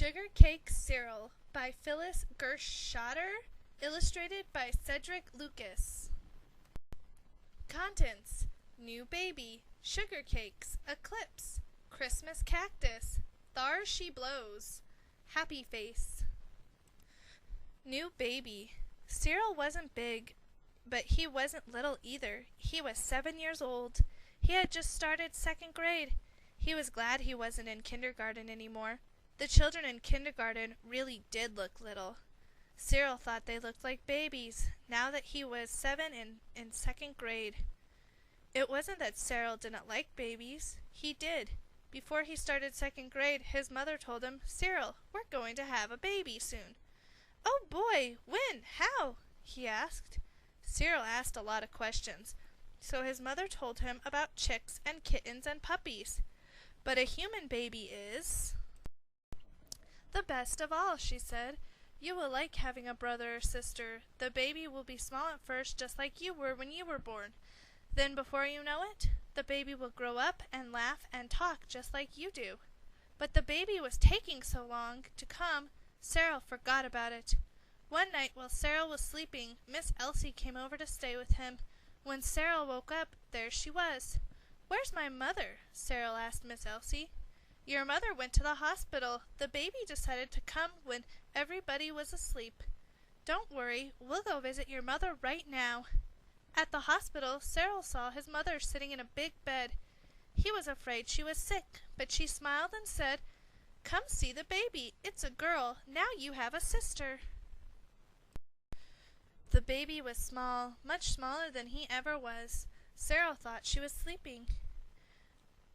Sugar Cake Cyril by Phyllis Gershotter, illustrated by Cedric Lucas. Contents: New Baby, Sugar Cakes, Eclipse, Christmas Cactus, Thar She Blows, Happy Face. New Baby. Cyril wasn't big, but he wasn't little either. He was 7 years old. He had just started 2nd grade. He was glad he wasn't in kindergarten anymore. The children in kindergarten really did look little. Cyril thought they looked like babies, now that he was 7 and in 2nd grade. It wasn't that Cyril didn't like babies. He did. Before he started 2nd grade, his mother told him, "Cyril, we're going to have a baby soon." "Oh boy, when? How?" he asked. Cyril asked a lot of questions, so his mother told him about chicks and kittens and puppies. "But a human baby is the best of all," she said. "You will like having a brother or sister. The baby will be small at first, just like you were when you were born. Then before you know it, the baby will grow up and laugh and talk just like you do." But the baby was taking so long to come, Cyril forgot about it. One night while Cyril was sleeping, Miss Elsie came over to stay with him. When Cyril woke up, there she was. "Where's my mother?" Cyril asked Miss Elsie. "Your mother went to the hospital. The baby decided to come when everybody was asleep." "Don't worry, we'll go visit your mother right now." At the hospital, Cyril saw his mother sitting in a big bed. He was afraid she was sick, but she smiled and said, "Come see the baby. It's a girl. Now you have a sister." The baby was small, much smaller than he ever was. Cyril thought she was sleeping.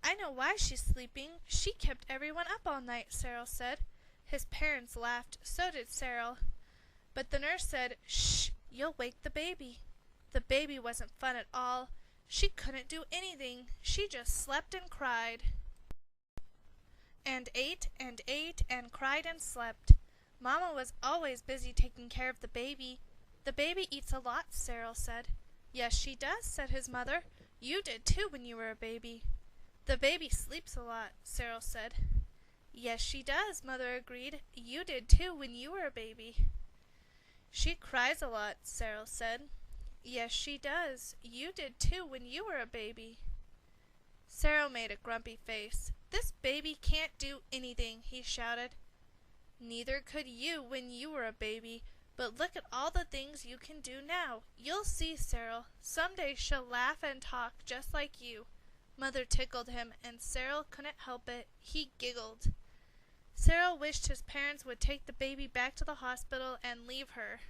"I know why she's sleeping. She kept everyone up all night," Cyril said. His parents laughed. So did Cyril. But the nurse said, "Shh, you'll wake the baby." The baby wasn't fun at all. She couldn't do anything. She just slept and cried. And ate and cried and slept. Mama was always busy taking care of the baby. "The baby eats a lot," Cyril said. "Yes, she does," said his mother. "You did too when you were a baby." "The baby sleeps a lot," Cyril said. "Yes, she does," Mother agreed. "You did too when you were a baby." "She cries a lot," Cyril said. "Yes, she does. You did too when you were a baby." Cyril made a grumpy face. "This baby can't do anything," he shouted. "Neither could you when you were a baby. But look at all the things you can do now. You'll see, Cyril. Someday she'll laugh and talk just like you." Mother tickled him, and Cyril couldn't help it. He giggled. Cyril wished his parents would take the baby back to the hospital and leave her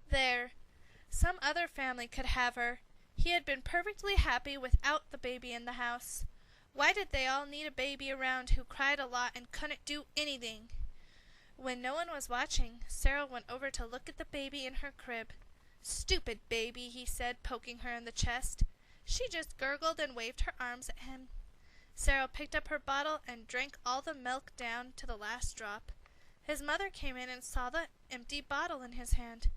there. Some other family could have her. He had been perfectly happy without the baby in the house. Why did they all need a baby around who cried a lot and couldn't do anything? When no one was watching, Cyril went over to look at the baby in her crib. "Stupid baby," he said, poking her in the chest. She just gurgled and waved her arms at him. Cyril picked up her bottle and drank all the milk down to the last drop. His mother came in and saw the empty bottle in his hand.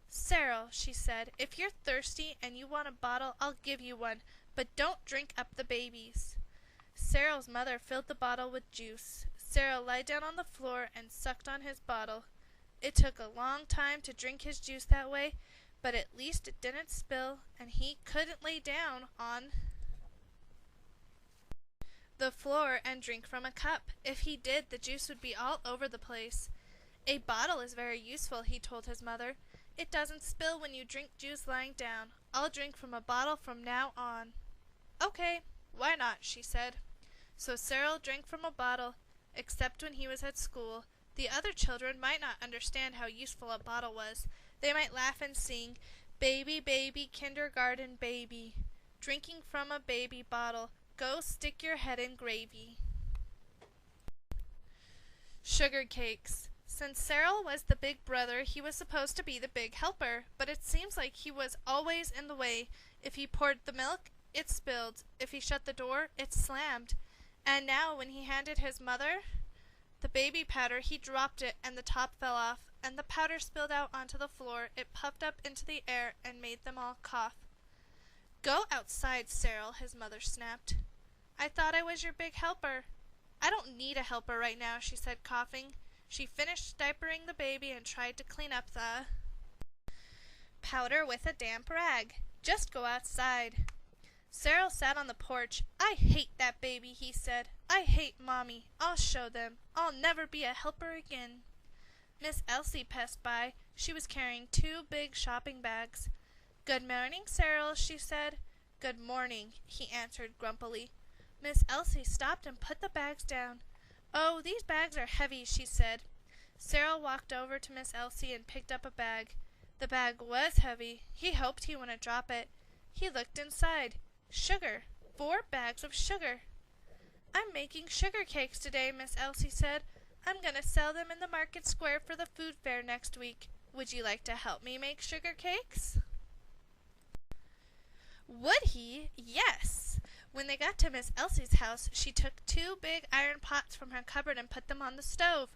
"Cyril," she said, "if you're thirsty and you want a bottle, I'll give you one, but don't drink up the baby's." Cyril's mother filled the bottle with juice. Cyril lay down on the floor and sucked on his bottle. It took a long time to drink his juice that way, but at least it didn't spill, and he couldn't lay down on the floor and drink from a cup. If he did, the juice would be all over the place. "A bottle is very useful," he told his mother. "It doesn't spill when you drink juice lying down. I'll drink from a bottle from now on." "Okay, why not?" she said. So Cyril drank from a bottle, except when he was at school. The other children might not understand how useful a bottle was. They might laugh and sing, "Baby, baby, kindergarten baby, drinking from a baby bottle, go stick your head in gravy." Sugar Cakes. Since Cyril was the big brother, he was supposed to be the big helper, but it seems like he was always in the way. If he poured the milk, it spilled. If he shut the door, it slammed. And now when he handed his mother the baby powder, he dropped it and the top fell off, and the powder spilled out onto the floor. It puffed up into the air and made them all cough. "Go outside, Cyril," his mother snapped. "I thought I was your big helper." I don't need a helper right now, she said, coughing. She finished diapering the baby and tried to clean up the powder with a damp rag. Just go outside. Cyril sat on the porch. I hate that baby, he said. I hate Mommy. I'll show them. I'll never be a helper again. Miss Elsie passed by. She was carrying 2 big shopping bags. Good morning, Cyril, she said. Good morning, he answered grumpily. Miss Elsie stopped and put the bags down. Oh, these bags are heavy, she said. Cyril walked over to Miss Elsie and picked up a bag. The bag was heavy. He hoped he wouldn't drop it. He looked inside. Sugar. 4 bags of sugar. I'm making sugar cakes today, Miss Elsie said. I'm going to sell them in the market square for the food fair next week. Would you like to help me make sugar cakes? Would he? Yes. When they got to Miss Elsie's house, she took 2 big iron pots from her cupboard and put them on the stove.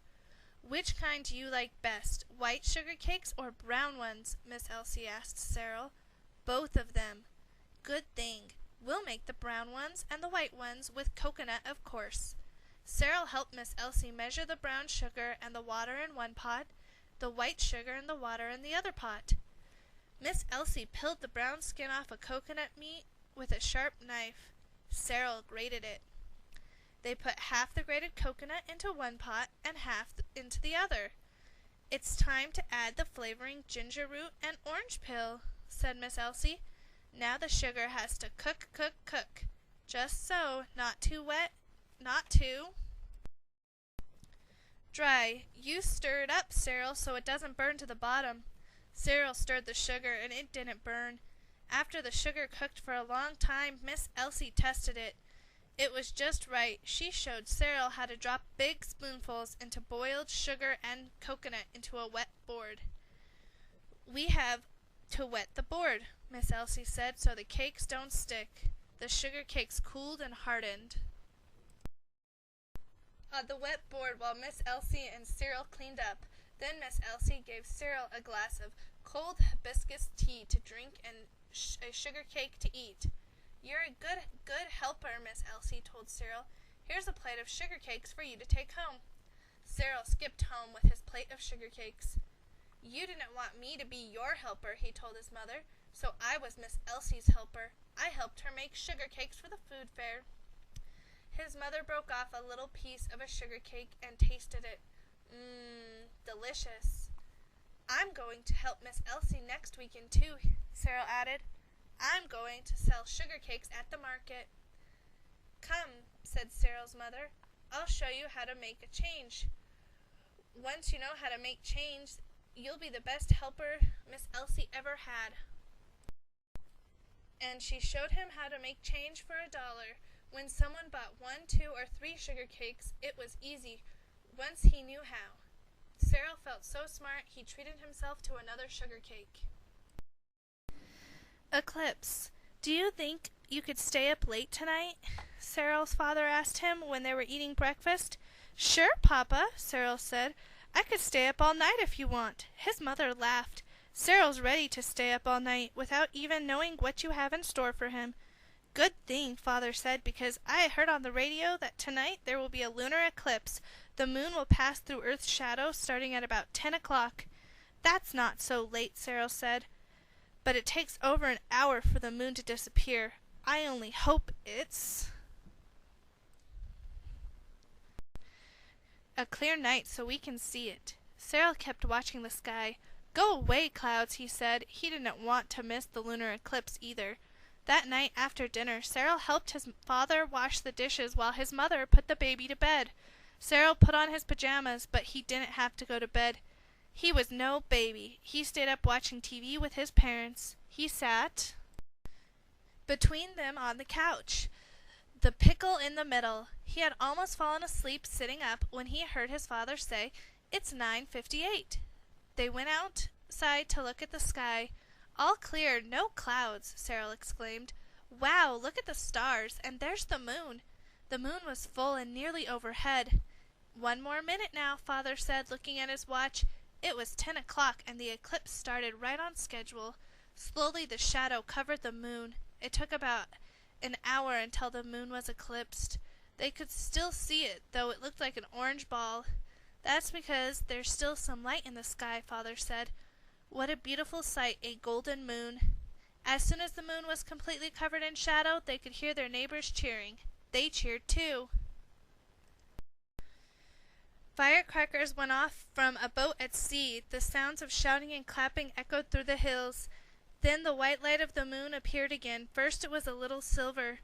Which kind do you like best, white sugar cakes or brown ones? Miss Elsie asked Cyril. Both of them. Good thing. We'll make the brown ones and the white ones with coconut, of course. Cyril helped Miss Elsie measure the brown sugar and the water in one pot, the white sugar and the water in the other pot. Miss Elsie peeled the brown skin off a coconut meat with a sharp knife. Cyril grated it. They put half the grated coconut into one pot and half into the other. It's time to add the flavoring ginger root and orange peel, said Miss Elsie. Now the sugar has to cook, cook, cook. Just so, not too wet, not too dry. You stir it up, Cyril, so it doesn't burn to the bottom. Cyril stirred the sugar, and it didn't burn. After the sugar cooked for a long time, Miss Elsie tested it. It was just right. She showed Cyril how to drop big spoonfuls into boiled sugar and coconut into a wet board. We have to wet the board, Miss Elsie said, so the cakes don't stick. The sugar cakes cooled and hardened on the wet board while Miss Elsie and Cyril cleaned up. Then Miss Elsie gave Cyril a glass of cold hibiscus tea to drink and a sugar cake to eat. You're a good helper, Miss Elsie told Cyril. Here's a plate of sugar cakes for you to take home. Cyril skipped home with his plate of sugar cakes. You didn't want me to be your helper, he told his mother, so I was Miss Elsie's helper. I helped her make sugar cakes for the food fair. His mother broke off a little piece of a sugar cake and tasted it. Delicious. I'm going to help Miss Elsie next weekend too, Cyril added. I'm going to sell sugar cakes at the market. Come, said Cyril's mother. I'll show you how to make a change. Once you know how to make change, you'll be the best helper Miss Elsie ever had. And she showed him how to make change for $1. When someone bought 1, 2, or 3 sugar cakes, it was easy, once he knew how. Cyril felt so smart, he treated himself to another sugar cake. Eclipse, do you think you could stay up late tonight? Cyril's father asked him when they were eating breakfast. Sure, Papa, Cyril said. I could stay up all night if you want. His mother laughed. Cyril's ready to stay up all night without even knowing what you have in store for him. Good thing, Father said, because I heard on the radio that tonight there will be a lunar eclipse. The moon will pass through Earth's shadow starting at about 10 o'clock. That's not so late, Cyril said. But it takes over an hour for the moon to disappear. I only hope it's a clear night so we can see it. Cyril kept watching the sky. Go away, clouds, he said. He didn't want to miss the lunar eclipse either. That night after dinner, Cyril helped his father wash the dishes while his mother put the baby to bed. Cyril put on his pajamas, but he didn't have to go to bed. He was no baby. He stayed up watching TV with his parents. He sat between them on the couch, the pickle in the middle. He had almost fallen asleep sitting up when he heard his father say, "It's 9:58. They went outside to look at the sky. All clear, no clouds, Cyril exclaimed. Wow, look at the stars, and there's the moon. The moon was full and nearly overhead. 1 more minute now, Father said, looking at his watch. It was 10 o'clock, and the eclipse started right on schedule. Slowly the shadow covered the moon. It took about an hour until the moon was eclipsed. They could still see it, though it looked like an orange ball. That's because there's still some light in the sky, Father said. What a beautiful sight, a golden moon. As soon as the moon was completely covered in shadow, they could hear their neighbors cheering. They cheered too. Firecrackers went off from a boat at sea. The sounds of shouting and clapping echoed through the hills. Then the white light of the moon appeared again. First it was a little silver.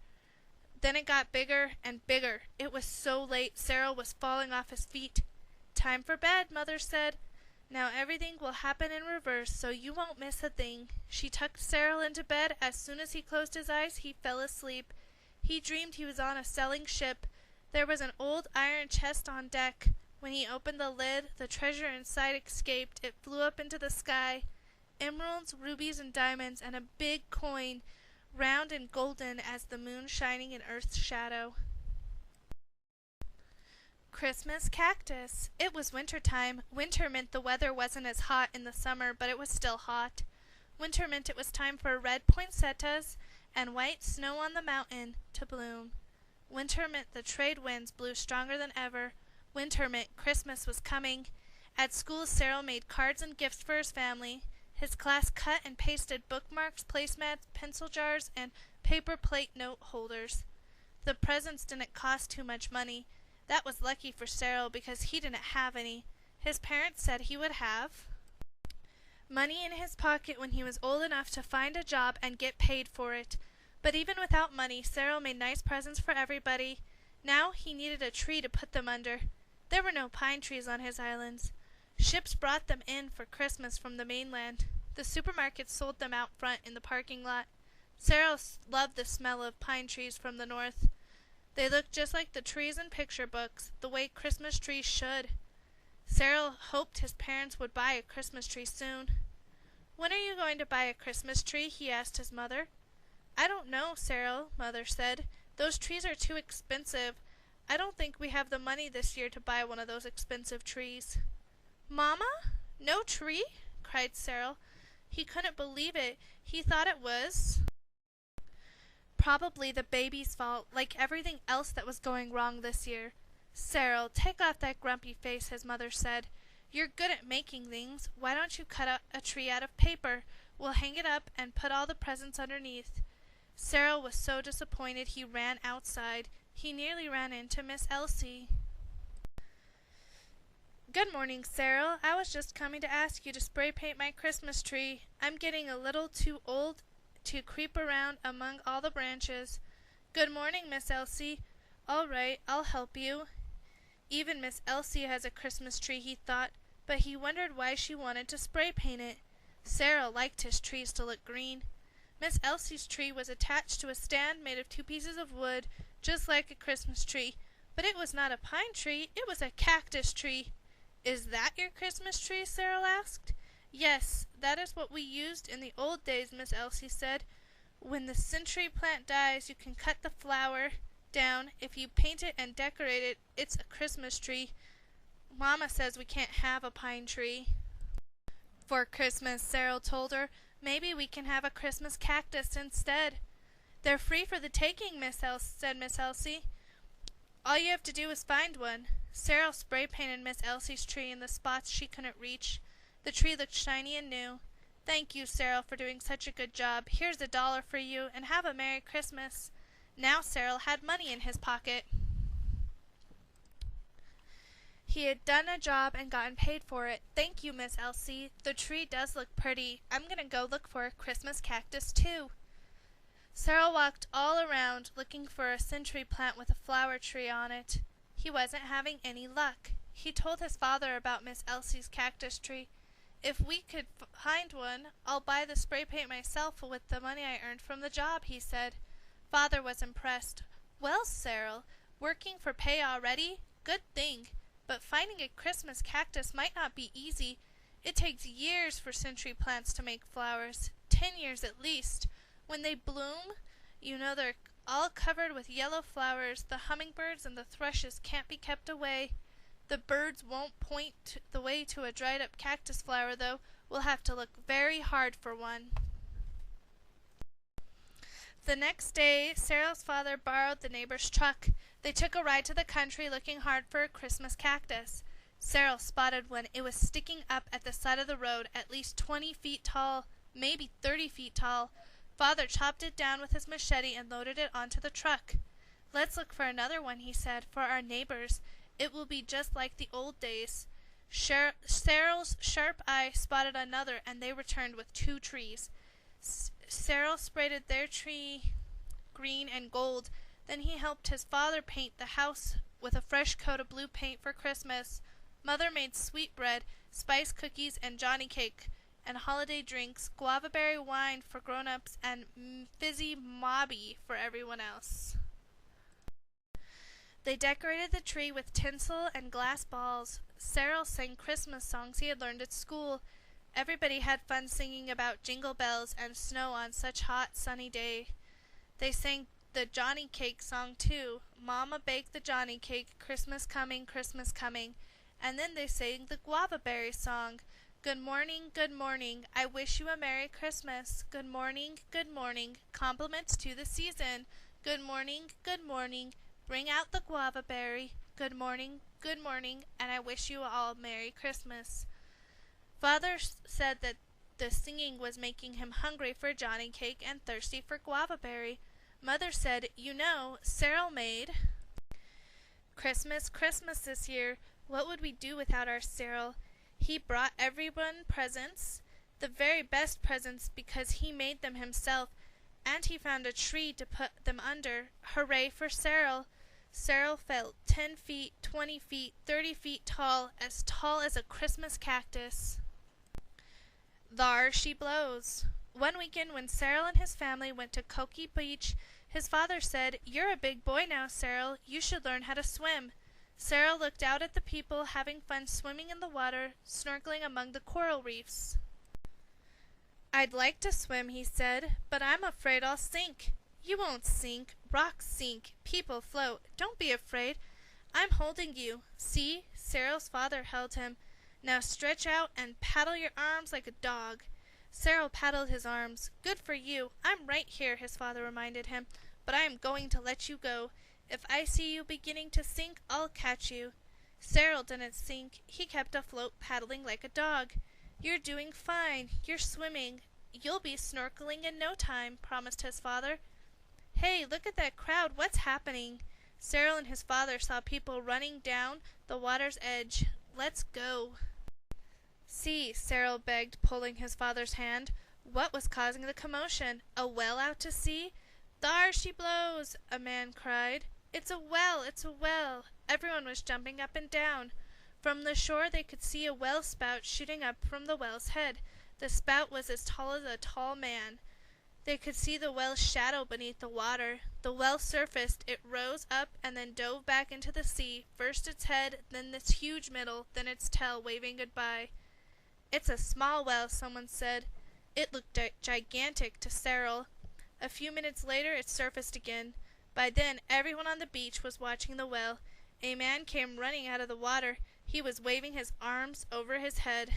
Then it got bigger and bigger. It was so late, Cyril was falling off his feet. Time for bed, Mother said. Now everything will happen in reverse, so you won't miss a thing. She tucked Cyril into bed. As soon as he closed his eyes, he fell asleep. He dreamed he was on a sailing ship. There was an old iron chest on deck. When he opened the lid, the treasure inside escaped. It flew up into the sky. Emeralds, rubies, and diamonds, and a big coin, round and golden as the moon shining in Earth's shadow. Christmas cactus. It was winter time. Winter meant the weather wasn't as hot in the summer, but it was still hot. Winter meant it was time for red poinsettias and white snow on the mountain to bloom. Winter meant the trade winds blew stronger than ever. Winter meant Christmas was coming. At school, Cyril made cards and gifts for his family. His class cut and pasted bookmarks, placemats, pencil jars, and paper plate note holders. The presents didn't cost too much money. That was lucky for Cyril because he didn't have any. His parents said he would have money in his pocket when he was old enough to find a job and get paid for it. But even without money, Cyril made nice presents for everybody. Now he needed a tree to put them under. There were no pine trees on his islands. Ships brought them in for Christmas from the mainland. The supermarkets sold them out front in the parking lot. Cyril loved the smell of pine trees from the north. They looked just like the trees in picture books, the way Christmas trees should. Cyril hoped his parents would buy a Christmas tree soon. "When are you going to buy a Christmas tree?" he asked his mother. "I don't know, Cyril," Mother said. "Those trees are too expensive. I don't think we have the money this year to buy one of those expensive trees." "Mama? No tree?" cried Cyril. He couldn't believe it. He thought it was probably the baby's fault, like everything else that was going wrong this year. "Cyril, take off that grumpy face," his mother said. "You're good at making things. Why don't you cut a tree out of paper? We'll hang it up and put all the presents underneath." Cyril was so disappointed he ran outside. He nearly ran into Miss Elsie. "Good morning, Cyril. I was just coming to ask you to spray paint my Christmas tree. I'm getting a little too old to creep around among all the branches." "Good morning, Miss Elsie." "All right, I'll help you." Even Miss Elsie has a Christmas tree, he thought, but he wondered why she wanted to spray paint it. Cyril liked his trees to look green. Miss Elsie's tree was attached to a stand made of 2 pieces of wood, just like a Christmas tree. But it was not a pine tree, it was a cactus tree. "Is that your Christmas tree?" Cyril asked. "Yes, that is what we used in the old days," Miss Elsie said. "When the century plant dies, you can cut the flower down. If you paint it and decorate it, it's a Christmas tree. Mama says we can't have a pine tree for Christmas," Cyril told her. "Maybe we can have a Christmas cactus instead." "They're free for the taking, said Miss Elsie. "All you have to do is find one." Cyril spray painted Miss Elsie's tree in the spots she couldn't reach. The tree looked shiny and new. "Thank you, Cyril, for doing such a good job. Here's $1 for you, and have a Merry Christmas." Now Cyril had money in his pocket. He had done a job and gotten paid for it. "Thank you, Miss Elsie. The tree does look pretty. I'm going to go look for a Christmas cactus, too." Cyril walked all around looking for a century plant with a flower tree on it. He wasn't having any luck. He told his father about Miss Elsie's cactus tree. "If we could find one, I'll buy the spray paint myself with the money I earned from the job," he said. Father was impressed. "Well, Cyril, working for pay already? Good thing. But finding a Christmas cactus might not be easy. It takes years for century plants to make flowers, 10 years at least. When they bloom, you know they're all covered with yellow flowers. The hummingbirds and the thrushes can't be kept away. The birds won't point the way to a dried-up cactus flower, though. We'll have to look very hard for one." The next day, Cyril's father borrowed the neighbor's truck. They took a ride to the country looking hard for a Christmas cactus. Cyril spotted one. It was sticking up at the side of the road, at least 20 feet tall, maybe 30 feet tall. Father chopped it down with his machete and loaded it onto the truck. "Let's look for another one," he said, "for our neighbors. It will be just like the old days." Cyril's sharp eye spotted another, and they returned with 2 trees. Cyril sprayed their tree green and gold. Then he helped his father paint the house with a fresh coat of blue paint for Christmas. Mother made sweetbread, spice cookies, and Johnny cake, and holiday drinks, guava berry wine for grown-ups, and fizzy mobby for everyone else. They decorated the tree with tinsel and glass balls. Cyril sang Christmas songs he had learned at school. Everybody had fun singing about jingle bells and snow on such hot, sunny day. They sang the Johnny cake song too. Mama baked the Johnny cake, Christmas coming, Christmas coming. And then they sang the guava berry song. Good morning, I wish you a Merry Christmas. Good morning, compliments to the season. Good morning, bring out the guava berry. Good morning, and I wish you all Merry Christmas. Father said that the singing was making him hungry for Johnny cake and thirsty for guava berry. Mother said, "You know, Cyril made Christmas this year. What would we do without our Cyril? He brought everyone presents, the very best presents, because he made them himself, and he found a tree to put them under. Hooray for Cyril!" Cyril felt 10 feet, 20 feet, 30 feet tall as a Christmas cactus. Thar she blows. One weekend when Cyril and his family went to Cokie Beach, his father said, "You're a big boy now, Cyril. You should learn how to swim." Cyril looked out at the people having fun swimming in the water, snorkeling among the coral reefs. "I'd like to swim," he said, "but I'm afraid I'll sink." "You won't sink. Rocks sink. People float. Don't be afraid. I'm holding you." See? Cyril's father held him. "Now stretch out and paddle your arms like a dog." Cyril paddled his arms. "Good for you. I'm right here," his father reminded him, "but I am going to let you go. If I see you beginning to sink, I'll catch you." Cyril didn't sink. He kept afloat, paddling like a dog. "You're doing fine. You're swimming. You'll be snorkeling in no time," promised his father. "Hey, look at that crowd. What's happening?" Cyril and his father saw people running down the water's edge. "Let's go." "See," Cyril begged, pulling his father's hand. What was causing the commotion? A well out to sea? "Thar she blows!" a man cried. It's a well! It's a well!" Everyone was jumping up and down. From the shore they could see a well spout shooting up from the well's head. The spout was as tall as a tall man. They could see the well's shadow beneath the water. The well surfaced, it rose up and then dove back into the sea, first its head, then its huge middle, then its tail waving goodbye. "It's a small well," someone said. It looked gigantic to Cyril. A few minutes later it surfaced again. By then everyone on the beach was watching the well. A man came running out of the water. He was waving his arms over his head.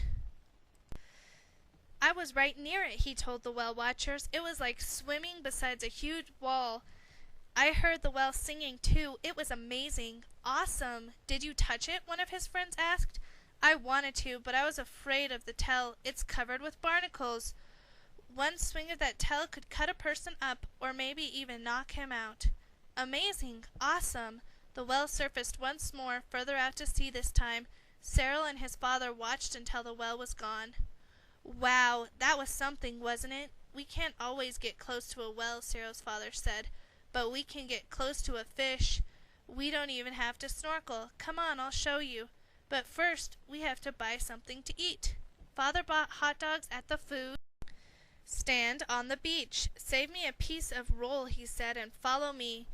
"I was right near it," he told the well watchers. "It was like swimming beside a huge wall. I heard the well singing too. It was amazing. Awesome. Did you touch it?" one of his friends asked. "I wanted to, but I was afraid of the tail. It's covered with barnacles. One swing of that tail could cut a person up, or maybe even knock him out." "Amazing. Awesome." The well surfaced once more, further out to sea this time. Cyril and his father watched until the well was gone. "Wow, that was something, wasn't it?" "We can't always get close to a well," Cyril's father said, "but we can get close to a fish. We don't even have to snorkel. Come on, I'll show you. But first, we have to buy something to eat." Father bought hot dogs at the food stand on the beach. "Save me a piece of roll," he said, "and follow me."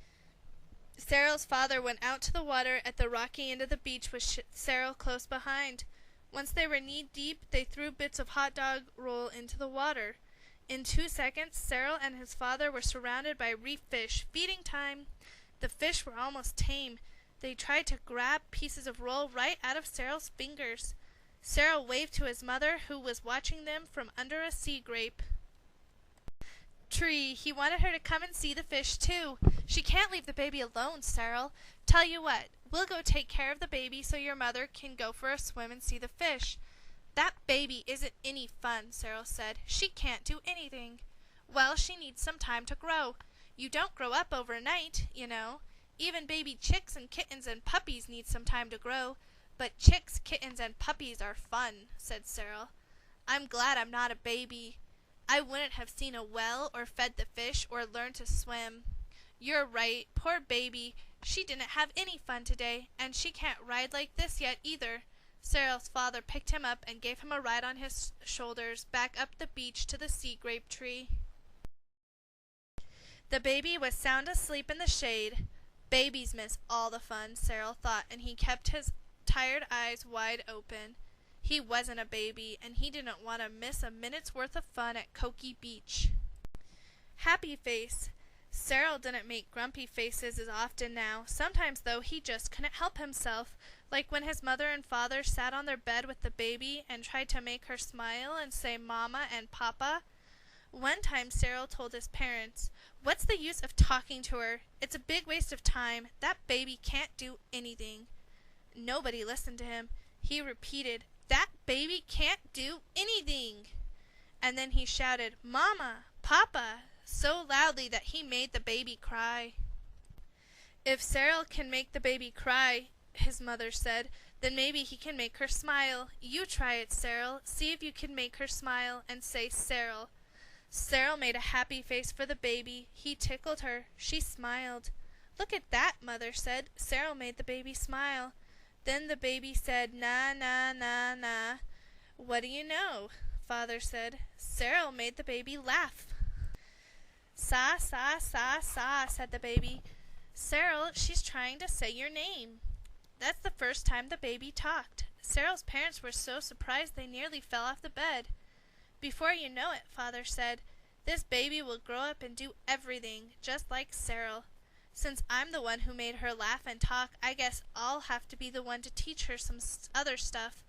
Cyril's father went out to the water at the rocky end of the beach with Cyril close behind. Once they were knee-deep, they threw bits of hot dog roll into the water. In 2 seconds, Cyril and his father were surrounded by reef fish. Feeding time! The fish were almost tame. They tried to grab pieces of roll right out of Cyril's fingers. Cyril waved to his mother, who was watching them from under a sea grape. tree. He wanted her to come and see the fish, too. She can't leave the baby alone, Cyril. Tell you what, we'll go take care of the baby so your mother can go for a swim and see the fish. That baby isn't any fun, Cyril said. She can't do anything. Well, she needs some time to grow. You don't grow up overnight, you know. Even baby chicks and kittens and puppies need some time to grow. But chicks, kittens, and puppies are fun, said Cyril. I'm glad I'm not a baby. I wouldn't have seen a well or fed the fish or learned to swim. You're right, poor baby. She didn't have any fun today, and she can't ride like this yet either. Cyril's father picked him up and gave him a ride on his shoulders back up the beach to the sea grape tree. The baby was sound asleep in the shade. Babies miss all the fun, Cyril thought, and he kept his tired eyes wide open. He wasn't a baby, and he didn't want to miss a minute's worth of fun at Cokie Beach. Happy face. Cyril didn't make grumpy faces as often now. Sometimes, though, he just couldn't help himself, like when his mother and father sat on their bed with the baby and tried to make her smile and say Mama and Papa. One time Cyril told his parents, "What's the use of talking to her? It's a big waste of time. That baby can't do anything." Nobody listened to him. He repeated, "That baby can't do anything." And then he shouted, "Mama, Papa," so loudly that he made the baby cry. "If Cyril can make the baby cry," his mother said, "then maybe he can make her smile. You try it, Cyril. See if you can make her smile, and say Cyril." Cyril made a happy face for the baby. He tickled her. She smiled. "Look at that," Mother said. Cyril made the baby smile. Then the baby said, "Na, na, na, na." "What do you know?" Father said. Cyril made the baby laugh. "Sa, sa, sa, sa," said the baby. "Cyril, she's trying to say your name." That's the first time the baby talked. Cyril's parents were so surprised they nearly fell off the bed. "Before you know it," Father said, "this baby will grow up and do everything, just like Cyril. Since I'm the one who made her laugh and talk, I guess I'll have to be the one to teach her some other stuff."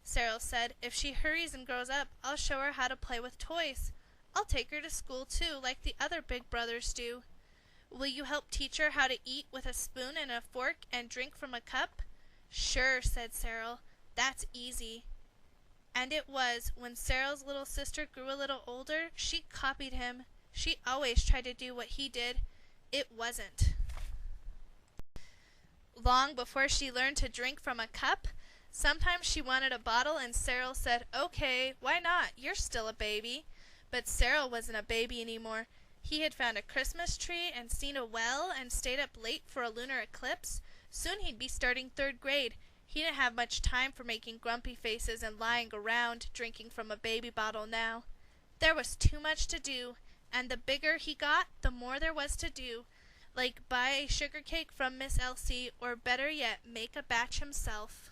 Cyril said, "If she hurries and grows up, I'll show her how to play with toys. I'll take her to school, too, like the other big brothers do." "Will you help teach her how to eat with a spoon and a fork and drink from a cup?" "Sure," said Cyril. "That's easy." And it was. When Cyril's little sister grew a little older, she copied him. She always tried to do what he did. It wasn't long before she learned to drink from a cup. Sometimes she wanted a bottle, and Cyril said, "Okay, why not? You're still a baby." But Cyril wasn't a baby anymore. He had found a Christmas tree and seen a well and stayed up late for a lunar eclipse. Soon he'd be starting 3rd grade. He didn't have much time for making grumpy faces and lying around drinking from a baby bottle now. There was too much to do, and the bigger he got, the more there was to do, like buy a sugar cake from Miss Elsie, or better yet, make a batch himself.